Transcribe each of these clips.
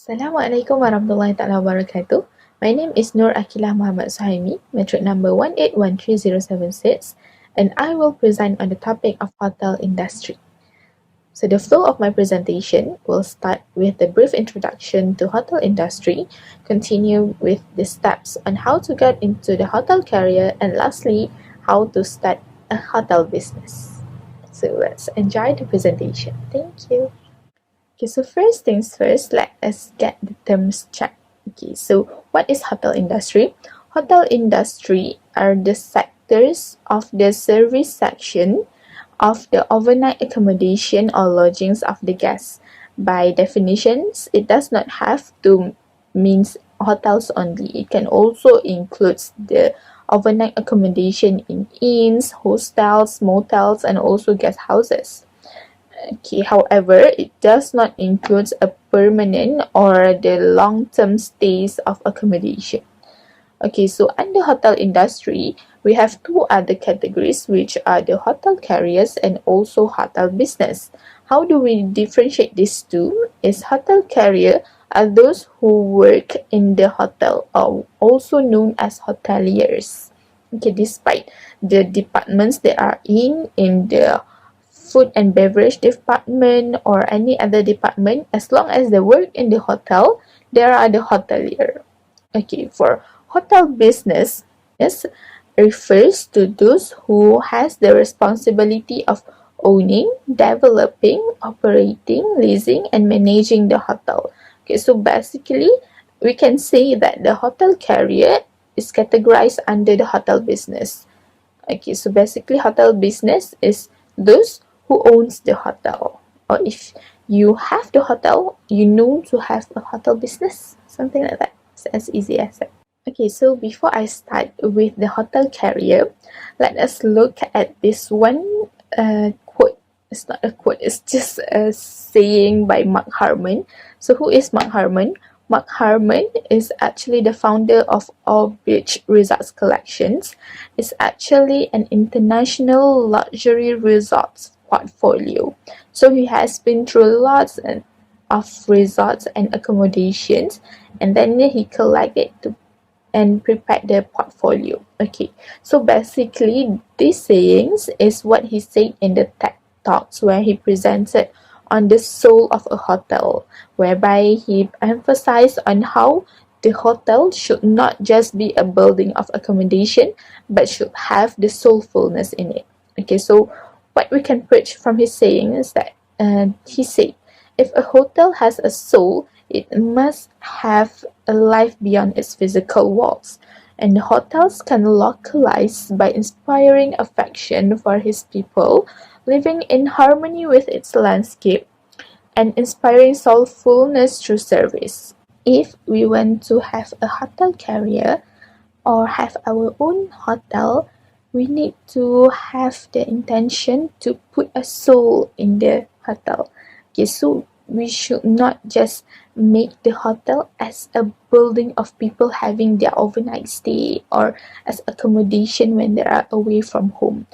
Assalamualaikum warahmatullahi taala wabarakatuh. My name is Aqilah Muhammad Suhaimi, metric number 1813076, and I will present on the topic of hotel industry. So the flow of my presentation will start with the brief introduction to hotel industry, continue with the steps on how to get into the hotel career, and lastly, how to start a hotel business. So let's enjoy the presentation. Thank you. Okay, so first things first, let us get the terms checked. Okay, so what is hotel industry? Hotel industry are the sectors of the service section of the overnight accommodation or lodgings of the guests. By definitions, it does not have to means hotels only. It can also include the overnight accommodation in inns, hostels, motels, and also guest houses. Okay, however, it does not include a permanent or the long-term stays of accommodation. Okay, so under hotel industry, we have two other categories, which are the hotel carriers and also hotel business. How do we differentiate these two? Is hotel carrier are those who work in the hotel, or also known as hoteliers. Okay, despite the departments they are in the food and beverage department or any other department, as long as they work in the hotel, they are the hotelier. Okay, for hotel business, this refers to those who has the responsibility of owning, developing, operating, leasing, and managing the hotel. Okay, so basically, we can say that the hotel carrier is categorized under the hotel business. Okay, so basically, hotel business is those who owns the hotel, or if you have the hotel, you know to have a hotel business, something like that. It's as easy as that. Okay, so before I start with the hotel carrier, let us look at this one quote. It's not a quote, it's just a saying by Mark Harmon. So who is Mark Harmon? Mark Harmon is actually the founder of Orbridge Resorts Collections. It's actually an international luxury resorts portfolio. So he has been through lots of resorts and accommodations, and then he collected and prepared the portfolio. Okay, so basically these sayings is what he said in the TED Talks, where he presented on the soul of a hotel, whereby he emphasized on how the hotel should not just be a building of accommodation, but should have the soulfulness in it. Okay, so what we can preach from his saying is that he said, if a hotel has a soul, it must have a life beyond its physical walls. And the hotels can localize by inspiring affection for his people, living in harmony with its landscape, and inspiring soulfulness through service. If we want to have a hotel carrier or have our own hotel, we need to have the intention to put a soul in the hotel. Okay, so we should not just make the hotel as a building of people having their overnight stay or as accommodation when they are away from home.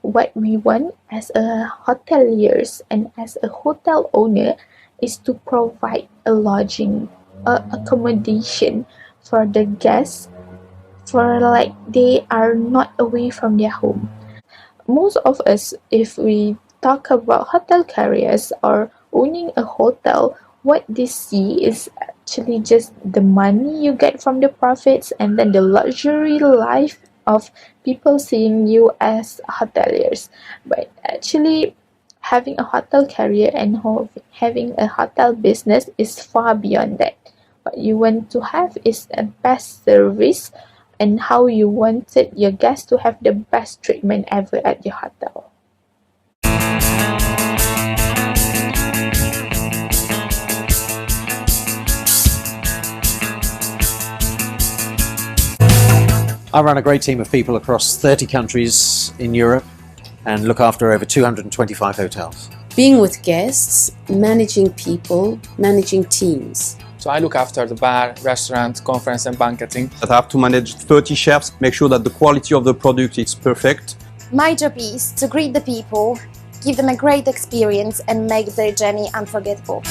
What we want as a hoteliers and as a hotel owner is to provide a lodging, accommodation for the guests, for like they are not away from their home. Most of us, if we talk about hotel carriers or owning a hotel, what they see is actually just the money you get from the profits, and then the luxury life of people seeing you as hoteliers. But actually, having a hotel carrier and having a hotel business is far beyond that. What you want to have is a best service, and how you wanted your guests to have the best treatment ever at your hotel. I run a great team of people across 30 countries in Europe and look after over 225 hotels. Being with guests, managing people, managing teams. So I look after the bar, restaurant, conference and banqueting. I have to manage 30 chefs, make sure that the quality of the product is perfect. My job is to greet the people, give them a great experience and make their journey unforgettable.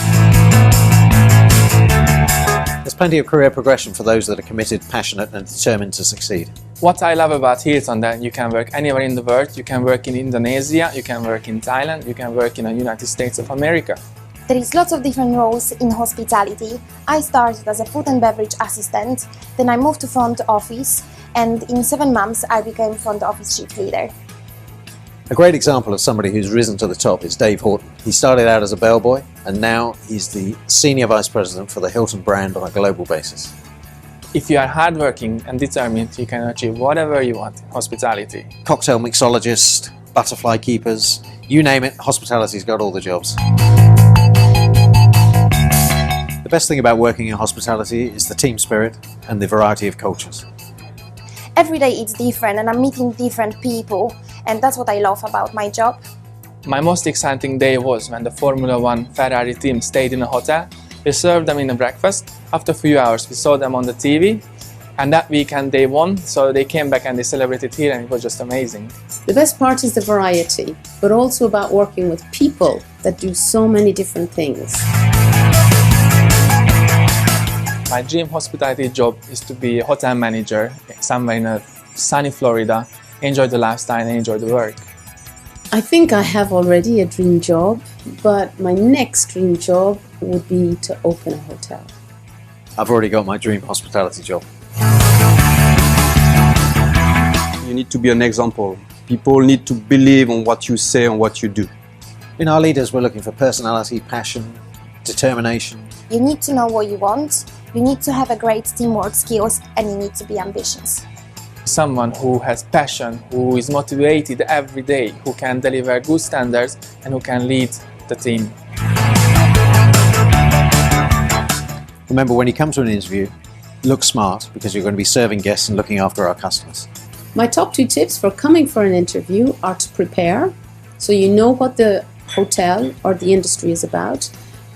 There's plenty of career progression for those that are committed, passionate and determined to succeed. What I love about here is that you can work anywhere in the world. You can work in Indonesia, you can work in Thailand, you can work in the United States of America. There is lots of different roles in hospitality. I started as a food and beverage assistant, then I moved to front office, and in 7 months I became front office shift leader. A great example of somebody who's risen to the top is Dave Horton. He started out as a bellboy and now he's the Senior Vice President for the Hilton brand on a global basis. If you are hardworking and determined, you can achieve whatever you want in hospitality. Cocktail mixologist, butterfly keepers, you name it, hospitality's got all the jobs. The best thing about working in hospitality is the team spirit and the variety of cultures. Every day it's different and I'm meeting different people, and that's what I love about my job. My most exciting day was when the Formula 1 Ferrari team stayed in a hotel. We served them in a breakfast. After a few hours we saw them on the TV, and that weekend they won, so they came back and they celebrated here, and it was just amazing. The best part is the variety, but also about working with people that do so many different things. My dream hospitality job is to be a hotel manager somewhere in a sunny Florida, enjoy the lifestyle and enjoy the work. I think I have already a dream job, but my next dream job would be to open a hotel. I've already got my dream hospitality job. You need to be an example. People need to believe on what you say and what you do. In our leaders, we're looking for personality, passion, determination. You need to know what you want, you need to have a great teamwork skills, and you need to be ambitious. Someone who has passion, who is motivated every day, who can deliver good standards and who can lead the team. Remember, when you come to an interview, look smart because you're going to be serving guests and looking after our customers. My top 2 tips for coming for an interview are to prepare, so you know what the hotel or the industry is about,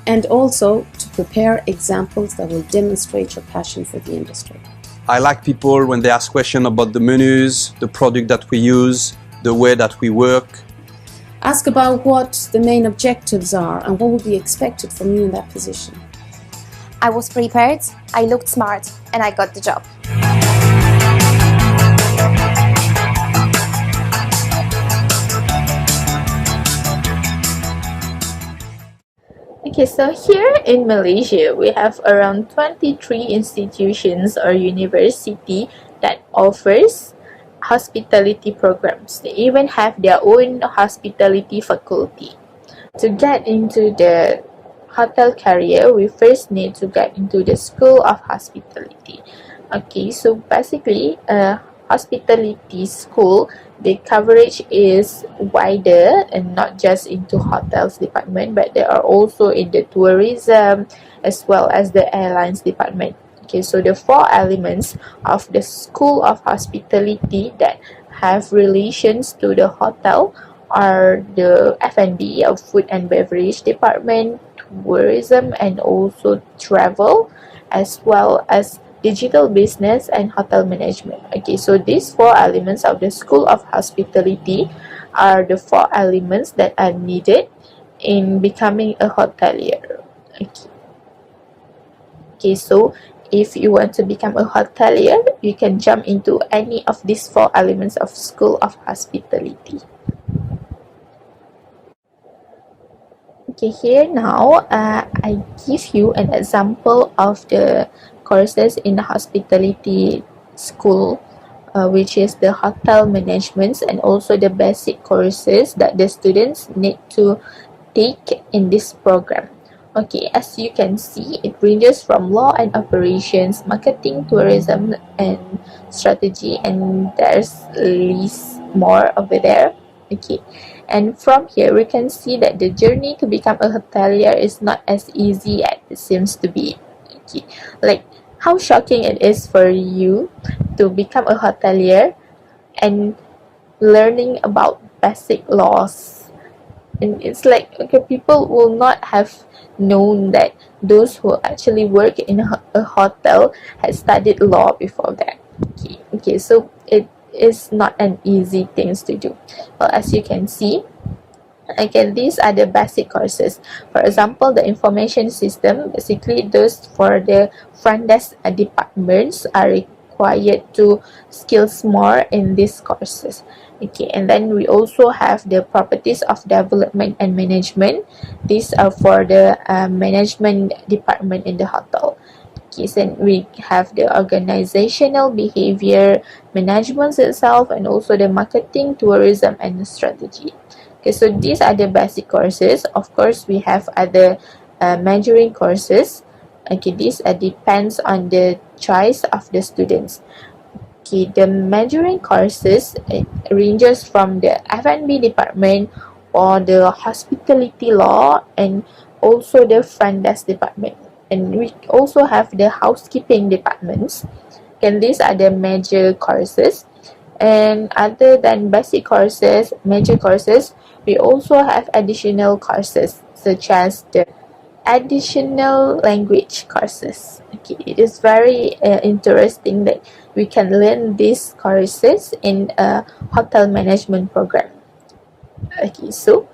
and also to prepare examples that will demonstrate your passion for the industry. I like people when they ask questions about the menus, the product that we use, the way that we work. Ask about what the main objectives are and what would be expected from you in that position. I was prepared, I looked smart, and I got the job. Okay, so here in Malaysia, we have around 23 institutions or university that offers hospitality programs. They even have their own hospitality faculty. To get into the hotel career, we first need to get into the School of Hospitality. Okay, so basically, hospitality school, the coverage is wider and not just into hotels department, but they are also in the tourism as well as the airlines department. Okay, so the 4 elements of the School of Hospitality that have relations to the hotel are the F&B, or food and beverage department, tourism and also travel, as well as digital business and hotel management. Okay, so these 4 elements of the School of Hospitality are the 4 elements that are needed in becoming a hotelier. Okay, so if you want to become a hotelier, you can jump into any of these 4 elements of School of Hospitality. Okay, here now I give you an example of the courses in the hospitality school, which is the hotel management and also the basic courses that the students need to take in this program. Okay, as you can see, it ranges from law and operations, marketing, tourism and strategy, and there's list more over there. Okay, and from here we can see that the journey to become a hotelier is not as easy as it seems to be. Okay, like how shocking it is for you to become a hotelier and learning about basic laws. And it's like, okay, people will not have known that those who actually work in a hotel has studied law before that. Okay, so it is not an easy thing to do. Well, as you can see, Again, these are the basic courses. For example, the information system, basically those for the front desk departments are required to skills more in these courses. Okay, and then we also have the properties of development and management. These are for the management department in the hotel. Okay, so we have the organizational behavior, management itself, and also the marketing, tourism, and the strategy. Okay, so these are the basic courses. Of course, we have other majoring courses. Okay, this depends on the choice of the students. Okay, the majoring courses ranges from the F&B department or the hospitality law and also the front desk department. And we also have the housekeeping departments. And these are the major courses. And other than basic courses, major courses, we also have additional courses such as the additional language courses. Okay, it is very interesting that we can learn these courses in a hotel management program. Okay, so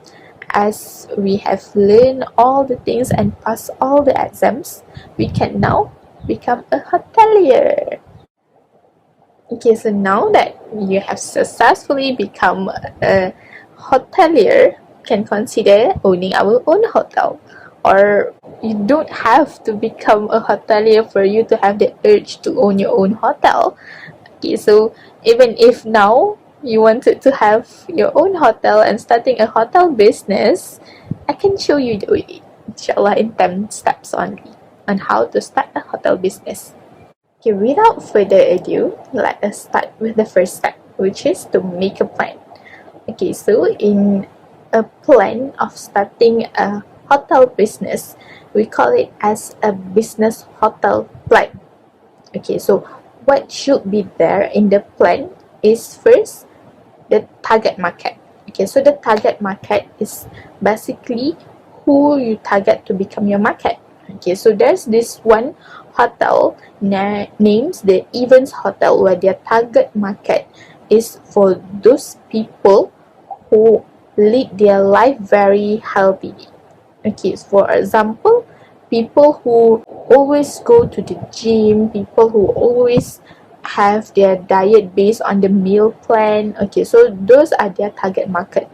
as we have learned all the things and passed all the exams, we can now become a hotelier. Okay, so now that you have successfully become a hotelier, can consider owning our own hotel. Or you don't have to become a hotelier for you to have the urge to own your own hotel. Okay, so even if now you wanted to have your own hotel and starting a hotel business, I can show you the way, inshallah, in 10 steps only on how to start a hotel business. Okay, without further ado, let us start with the first step, which is to make a plan. Okay, so in a plan of starting a hotel business, we call it as a business hotel plan. Okay, so what should be there in the plan is first the target market. Okay, so the target market is basically who you target to become your market. Okay, so there's this one hotel names the Evans Hotel, where their target market is for those people who lead their life very healthily. Okay, so for example, people who always go to the gym, people who always have their diet based on the meal plan. Okay, so those are their target market.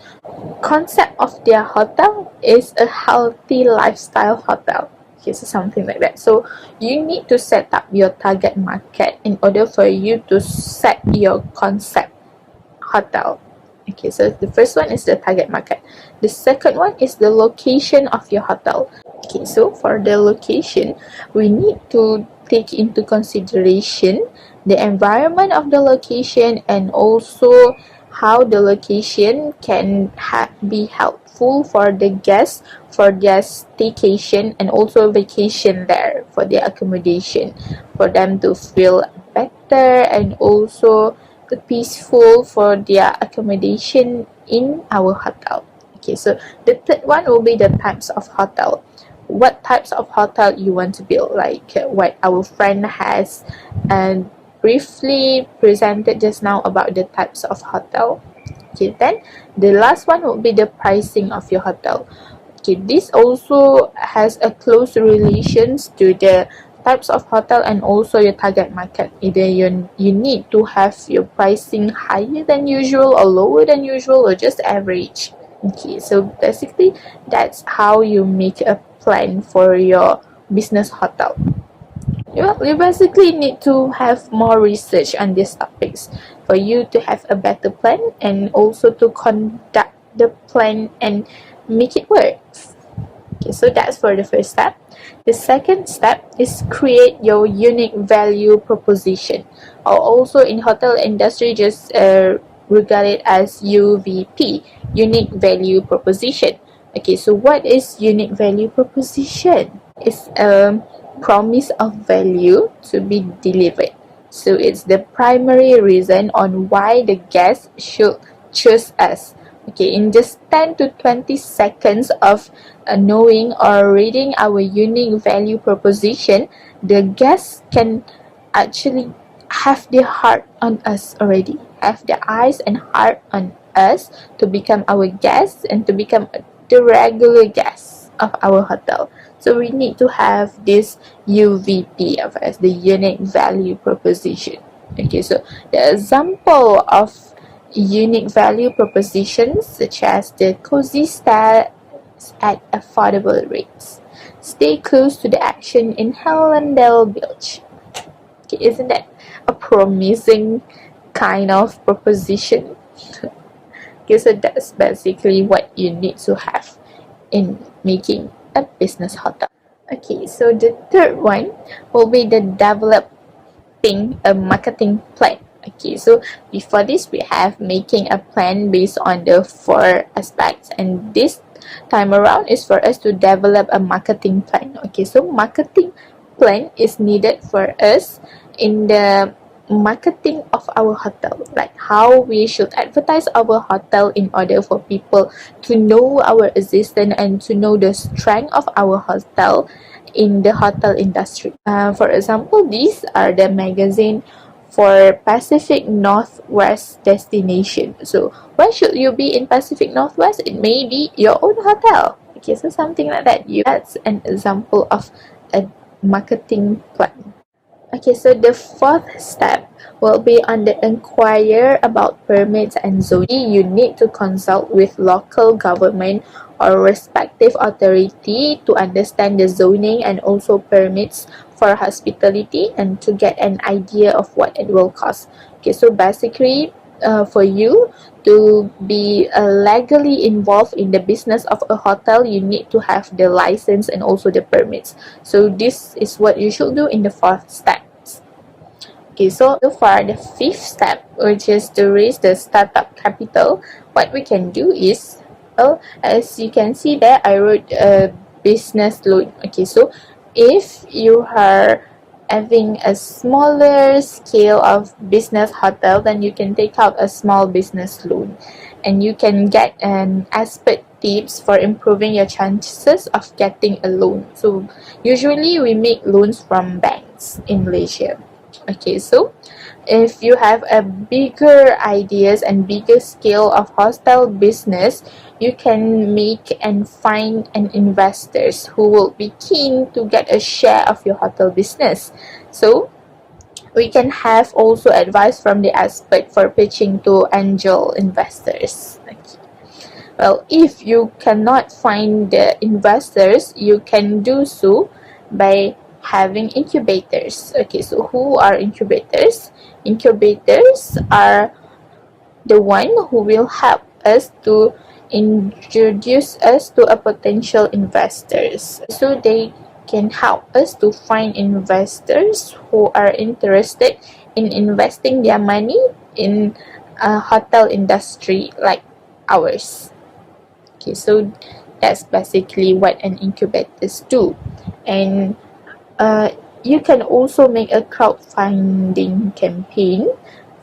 Concept of their hotel is a healthy lifestyle hotel. Okay, so something like that. So you need to set up your target market in order for you to set your concept hotel. Okay, so the first one is the target market. The second one is the location of your hotel. Okay, so for the location, we need to take into consideration the environment of the location and also how the location can be helpful for the guests for their staycation and also vacation there for their accommodation, for them to feel better and also peaceful for their accommodation in our hotel. Okay, so the third one will be the types of hotel. What types of hotel you want to build, like what our friend has briefly presented just now about the types of hotel. Okay, then the last one will be the pricing of your hotel. Okay, this also has a close relations to the types of hotel and also your target market. Either you need to have your pricing higher than usual or lower than usual or just average. Okay, so basically that's how you make a plan for your business hotel. You basically need to have more research on these topics for you to have a better plan and also to conduct the plan and make it work. Okay, so that's for the first step. The second step is create your unique value proposition, or also in hotel industry just regard it as UVP, unique value proposition. Okay, so what is unique value proposition? It's a promise of value to be delivered. So it's the primary reason on why the guest should choose us. Okay, in just 10 to 20 seconds of knowing or reading our unique value proposition, the guests can actually have their heart on us already, have their eyes and heart on us to become our guests and to become the regular guests of our hotel. So we need to have this UVP of us, the unique value proposition. Okay, so the example of unique value propositions such as the cozy style at affordable rates. Stay close to the action in Hellendale Beach. Okay, isn't that a promising kind of proposition? Okay, so that's basically what you need to have in making a business hotel. Okay, so the third one will be the developing a marketing plan. Okay, so before this we have making a plan based on the 4 aspects, and this time around is for us to develop a marketing plan. Okay, so marketing plan is needed for us in the marketing of our hotel, like how we should advertise our hotel in order for people to know our existence and to know the strength of our hotel in the hotel industry. For example, these are the magazine for Pacific Northwest destination. So why should you be in Pacific Northwest? It may be your own hotel. Okay, so something like that. That's an example of a marketing plan. Okay, so the fourth step will be on the inquire about permits and zoning. You need to consult with local government or respective authority to understand the zoning and also permits for hospitality and to get an idea of what it will cost. Okay, so basically for you to be legally involved in the business of a hotel, you need to have the license and also the permits. So this is what you should do in the fourth step. Okay, so far the fifth step, which is to raise the startup capital, what we can do is, well, as you can see there, I wrote a business loan. Okay, so if you are having a smaller scale of business hotel, then you can take out a small business loan and you can get an expert tips for improving your chances of getting a loan. So usually we make loans from banks in Malaysia. Okay, so if you have a bigger ideas and bigger scale of hotel business, you can make and find an investors who will be keen to get a share of your hotel business. So we can have also advice from the expert for pitching to angel investors. Okay. Well, if you cannot find the investors, you can do so by having incubators. Okay, so who are incubators? Incubators are the one who will help us to introduce us to a potential investors. So they can help us to find investors who are interested in investing their money in a hotel industry like ours. Okay, so that's basically what an incubators do. And you can also make a crowdfunding campaign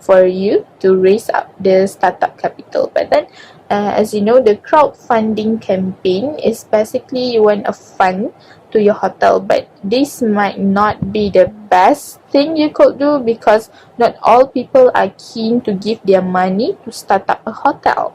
for you to raise up the startup capital. But then, as you know, the crowdfunding campaign is basically you want a fund to your hotel, but this might not be the best thing you could do because not all people are keen to give their money to start up a hotel.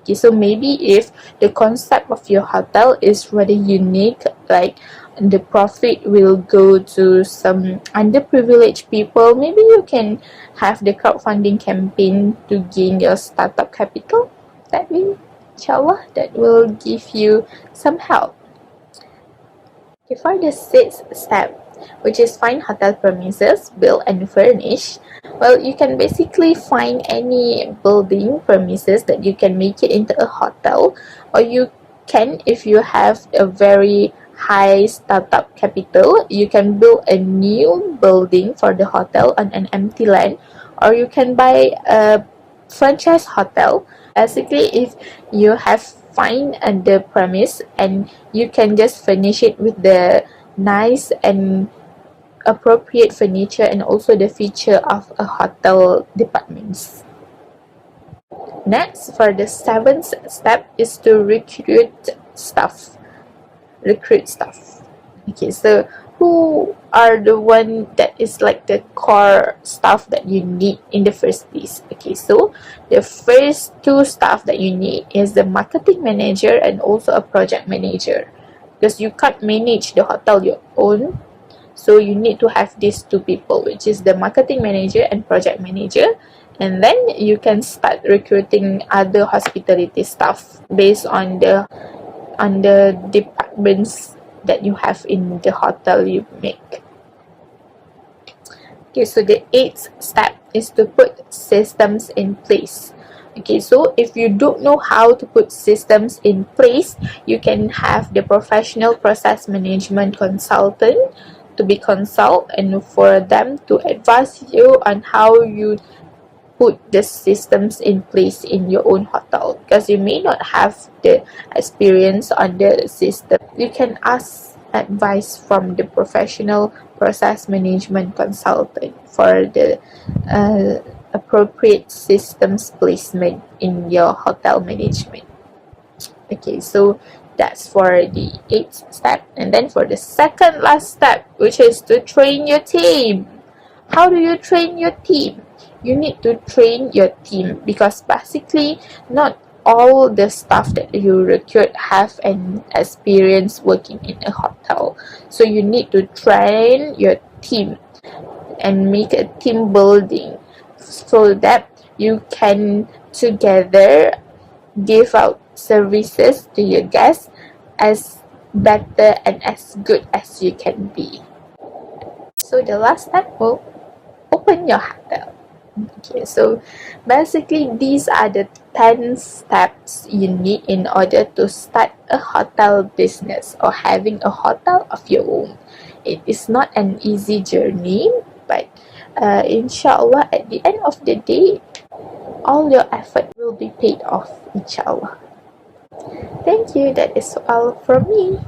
Okay, so maybe if the concept of your hotel is really unique, like the profit will go to some underprivileged people, maybe you can have the crowdfunding campaign to gain your startup capital. That will, inshallah, that will give you some help. Okay, for the sixth step, which is find hotel premises, build and furnish. Well, you can basically find any building premises that you can make it into a hotel, or you can, if you have a very high startup capital, you can build a new building for the hotel on an empty land, or you can buy a franchise hotel. Basically, if you have find the premise and you can just furnish it with the nice and appropriate furniture and also the feature of a hotel departments. Next, for the seventh step is to recruit staff. Okay, so who are the one that is like the core staff that you need in the first place. Okay, so the first two staff that you need is the marketing manager and also a project manager, because you can't manage the hotel your own. So you need to have these two people, which is the marketing manager and project manager. And then you can start recruiting other hospitality staff based on the departments that you have in the hotel you make. Okay, so the 8th step is to put systems in place. Okay, so if you don't know how to put systems in place, you can have the professional process management consultant to be consult and for them to advise you on how you put the systems in place in your own hotel, because you may not have the experience on the system. You can ask advice from the professional process management consultant for the appropriate systems placement in your hotel management. Okay, so that's for the 8th step. And then for the second last step, which is to train your team. How do you train your team? You need to train your team, because basically not all the staff that you recruit have an experience working in a hotel. So you need to train your team and make a team building so that you can together give out services to your guests as better and as good as you can be. So the last step will open your hotel. Okay, so basically these are the 10 steps you need in order to start a hotel business or having a hotel of your own. It is not an easy journey, but inshallah at the end of the day, all your effort will be paid off, inshallah. Thank you, that is all from me.